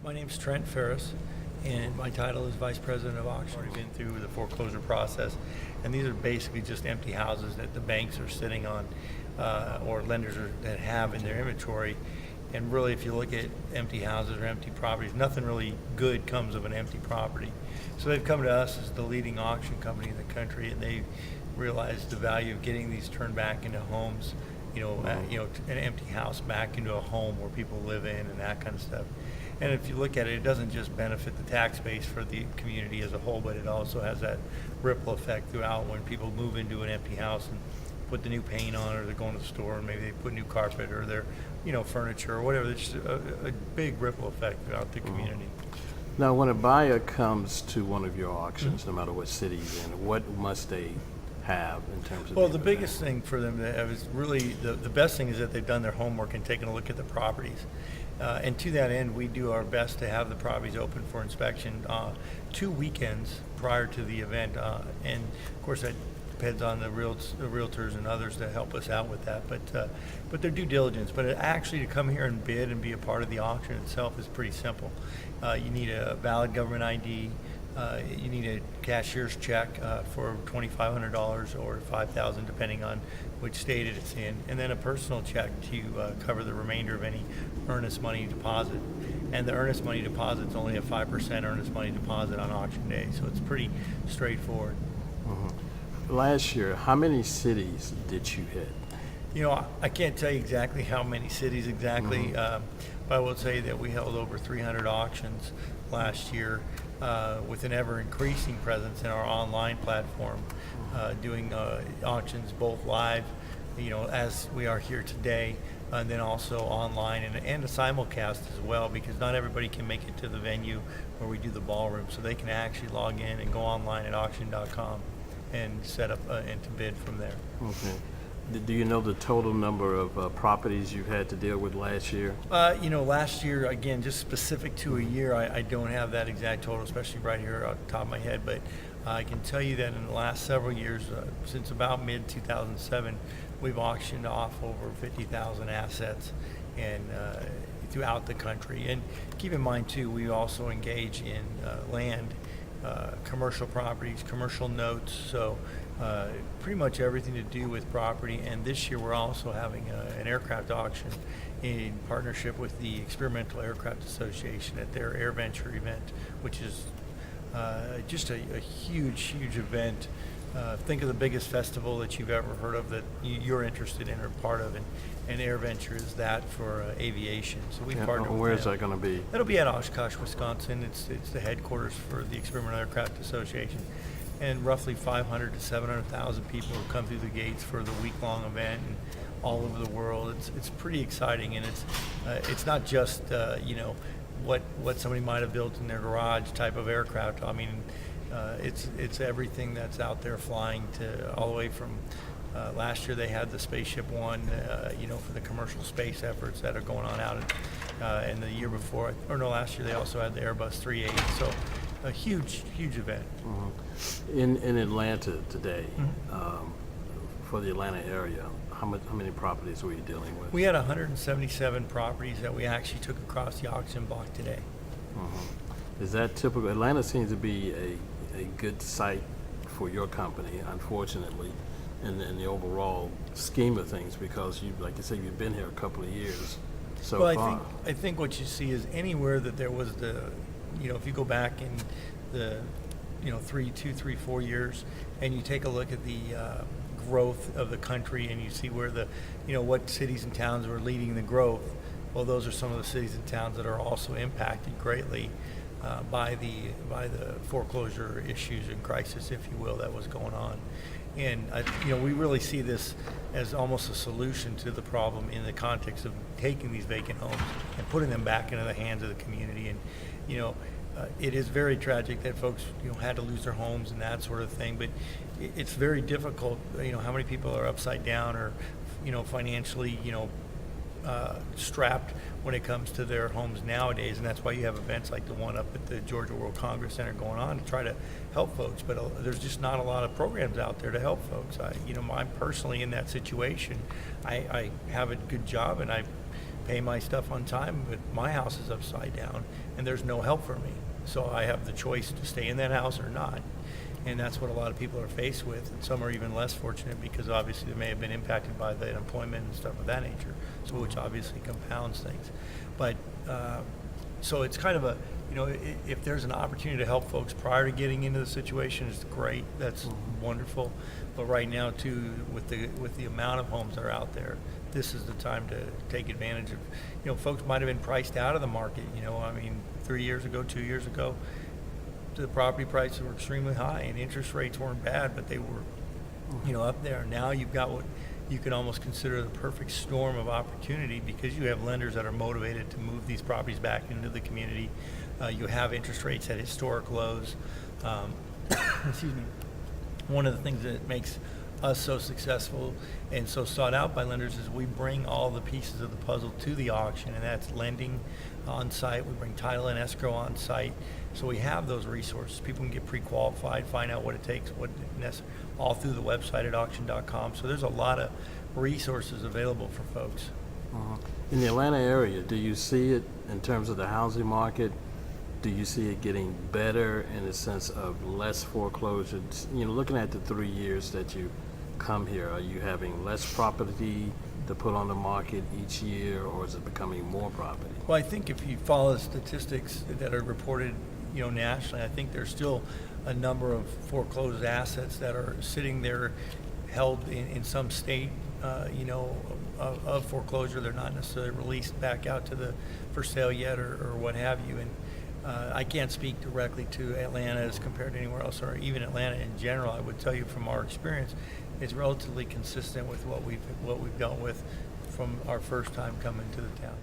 My name's Trent Ferris, and my title is Vice President of Auction. We've been through the foreclosure process, and these are basically just empty houses that the banks are sitting on, or lenders that have in their inventory. And really, if you look at empty houses or empty properties, nothing really good comes of an empty property. So they've come to us as the leading auction company in the country, and they realized the value of getting these turned back into homes. An empty house back into a home where people live in and that kind of stuff. And if you look at it, it doesn't just benefit the tax base for the community as a whole, but it also has that ripple effect throughout when people move into an empty house and put the new paint on, or they're going to the store and maybe they put new carpet or their, furniture or whatever. It's just a big ripple effect throughout the community. Now, when a buyer comes to one of your auctions, no matter what city he's in, what must they have in terms of? Well, the biggest thing for them to have is really the best thing is that they've done their homework and taken a look at the properties. And to that end, we do our best to have the properties open for inspection 2 weekends prior to the event. And of course, that depends on the realtors and others that help us out with that. But their due diligence. But actually, to come here and bid and be a part of the auction itself is pretty simple. You need a valid government ID. You need a cashier's check for $2,500 or $5,000, depending on which state it's in, and then a personal check to cover the remainder of any earnest money deposit. And the earnest money deposit is only a 5% earnest money deposit on auction day, so it's pretty straightforward. Mm-hmm. Last year, how many cities did you hit? I can't tell you exactly how many cities exactly, but I will say that we held over 300 auctions last year. With an ever-increasing presence in our online platform, doing auctions both live, as we are here today, and then also online and a simulcast as well, because not everybody can make it to the venue where we do the ballroom, so they can actually log in and go online at auction.com and set up and to bid from there. Okay. Do you know the total number of properties you had to deal with last year? Last year, again, just specific to a year, I don't have that exact total, especially right here off the top of my head, but I can tell you that in the last several years, since about mid-2007, we've auctioned off over 50,000 assets and throughout the country. And keep in mind, too, we also engage in land, commercial properties, commercial notes, so pretty much everything to do with property. And this year we're also having an aircraft auction in partnership with the Experimental Aircraft Association at their AirVenture event, which is just a huge event. Think of the biggest festival that you've ever heard of that you're interested in or part of, and AirVenture is that for aviation. So we partner with Where is that going to be? That'll be at Oshkosh, Wisconsin. It's the headquarters for the Experimental Aircraft Association. And roughly 500 to 700,000 people will come through the gates for the week-long event, and all over the world. It's pretty exciting, and it's not just what somebody might have built in their garage type of aircraft. I mean, it's everything that's out there flying to all the way from. Last year they had the Spaceship One, for the commercial space efforts that are going on out and the year before, last year they also had the Airbus 380. So a huge event. Mm-hmm. In Atlanta today, for the Atlanta area, how many properties were you dealing with? We had 177 properties that we actually took across the auction block today. Mm-hmm. Is that typical? Atlanta seems to be a good site for your company, unfortunately, in the overall scheme of things, because like you say, you've been here a couple of years so far. I think what you see is anywhere that there was if you go back in the 3, 4 years and you take a look at the growth of the country and you see where what cities and towns were leading the growth, well, those are some of the cities and towns that are also impacted greatly by the foreclosure issues and crisis, if you will, that was going on. And we really see this as almost a solution to the problem in the context of taking these vacant homes and putting them back into the hands of the community. And it is very tragic that folks had to lose their homes and that sort of thing, but it's very difficult. How many people are upside down or financially strapped when it comes to their homes nowadays, and that's why you have events like the one up at the Georgia World Congress Center going on to try to help folks. But there's just not a lot of programs out there to help folks. I'm personally in that situation. I have a good job and I pay my stuff on time, but my house is upside down and there's no help for me. So I have the choice to stay in that house or not. And that's what a lot of people are faced with. And some are even less fortunate because obviously they may have been impacted by the unemployment and stuff of that nature, so which obviously compounds things. But so it's kind of a, if there's an opportunity to help folks prior to getting into the situation, it's great. That's wonderful. But right now too, with the amount of homes that are out there, this is the time to take advantage of, folks might have been priced out of the market. 3 years ago, 2 years ago, the property prices were extremely high and interest rates weren't bad, but they were, up there. Now you've got what you could almost consider the perfect storm of opportunity because you have lenders that are motivated to move these properties back into the community. You have interest rates at historic lows. Excuse me. One of the things that makes us so successful and so sought out by lenders is we bring all the pieces of the puzzle to the auction, and that's lending on site. We bring title and escrow on site. So we have those resources. People can get pre-qualified, find out what it takes, all through the website at auction.com. So there's a lot of resources available for folks. In the Atlanta area, do you see it in terms of the housing market? Do you see it getting better in the sense of less foreclosures? Looking at the 3 years that you come here, are you having less property to put on the market each year, or is it becoming more property? Well, I think if you follow the statistics that are reported, nationally, I think there's still a number of foreclosed assets that are sitting there held in some state, of foreclosure. They're not necessarily released back out for sale yet or what have you. And I can't speak directly to Atlanta as compared to anywhere else, or even Atlanta in general. I would tell you from our experience, it's relatively consistent with what we've dealt with from our first time coming to the town.